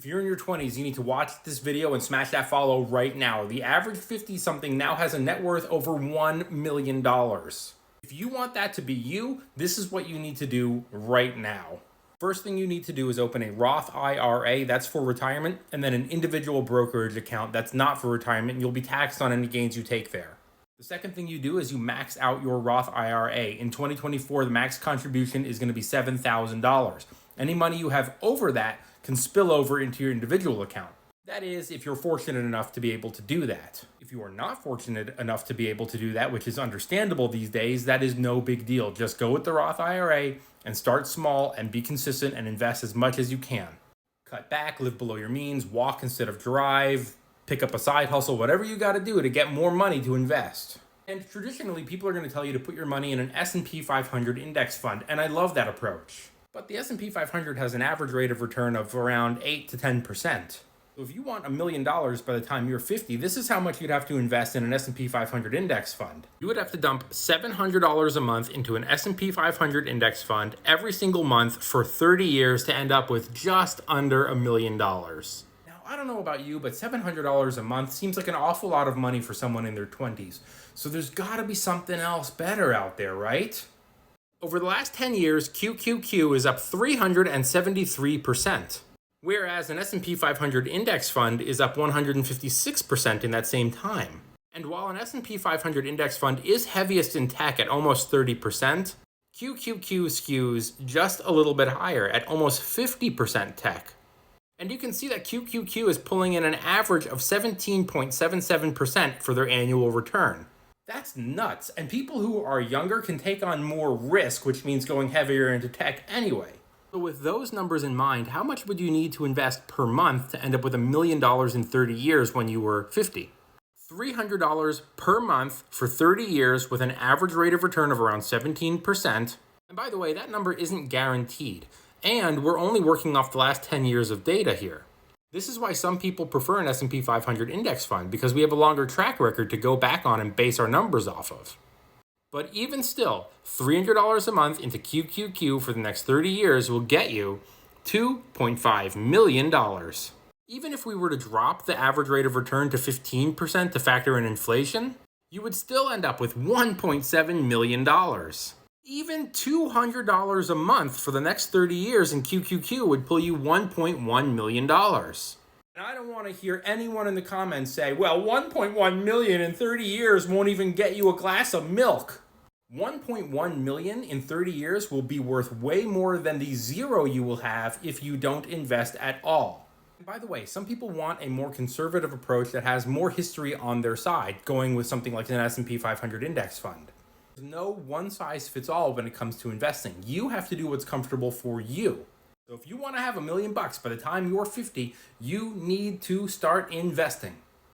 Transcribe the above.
If you're in your 20s, you need to watch this video and smash that follow right now. The average 50-something now has a net worth over $1 million. If you want that to be you, this is what you need to do right now. First thing you need to do is open a Roth IRA, that's for retirement, and then an individual brokerage account that's not for retirement, and you'll be taxed on any gains you take there. The second thing you do is you max out your Roth IRA. In 2024, the max contribution is going to be $7,000. Any money you have over that can spill over into your individual account. That is, if you're fortunate enough to be able to do that. If you are not fortunate enough to be able to do that, which is understandable these days, that is no big deal. Just go with the Roth IRA and start small and be consistent and invest as much as you can. Cut back, live below your means, walk instead of drive, pick up a side hustle, whatever you got to do to get more money to invest. And traditionally, people are going to tell you to put your money in an S&P 500 index fund, and I love that approach. But the S&P 500 has an average rate of return of around 8 to 10%. So if you want $1 million by the time you're 50, this is how much you'd have to invest in an S&P 500 index fund. You would have to dump $700 a month into an S&P 500 index fund every single month for 30 years to end up with just under $1 million. Now, I don't know about you, but $700 a month seems like an awful lot of money for someone in their 20s. So there's got to be something else better out there, right? Over the last 10 years, QQQ is up 373%, whereas an S&P 500 index fund is up 156% in that same time. And while an S&P 500 index fund is heaviest in tech at almost 30%, QQQ skews just a little bit higher at almost 50% tech. And you can see that QQQ is pulling in an average of 17.77% for their annual return. That's nuts, and people who are younger can take on more risk, which means going heavier into tech anyway. So with those numbers in mind, how much would you need to invest per month to end up with $1 million in 30 years when you were 50? $300 per month for 30 years with an average rate of return of around 17%. And by the way, that number isn't guaranteed, and we're only working off the last 10 years of data here. This is why some people prefer an S&P 500 index fund, because we have a longer track record to go back on and base our numbers off of. But even still, $300 a month into QQQ for the next 30 years will get you $2.5 million. Even if we were to drop the average rate of return to 15% to factor in inflation, you would still end up with $1.7 million. Even $200 a month for the next 30 years in QQQ would pull you $1.1 million. And I don't want to hear anyone in the comments say, well, $1.1 million in 30 years won't even get you a glass of milk. $1.1 million in 30 years will be worth way more than the zero you will have if you don't invest at all. And by the way, some people want a more conservative approach that has more history on their side, going with something like an S&P 500 index fund. There's no one size fits all when it comes to investing. You have to do what's comfortable for you. So if you want to have $1 million by the time you're 50, you need to start investing.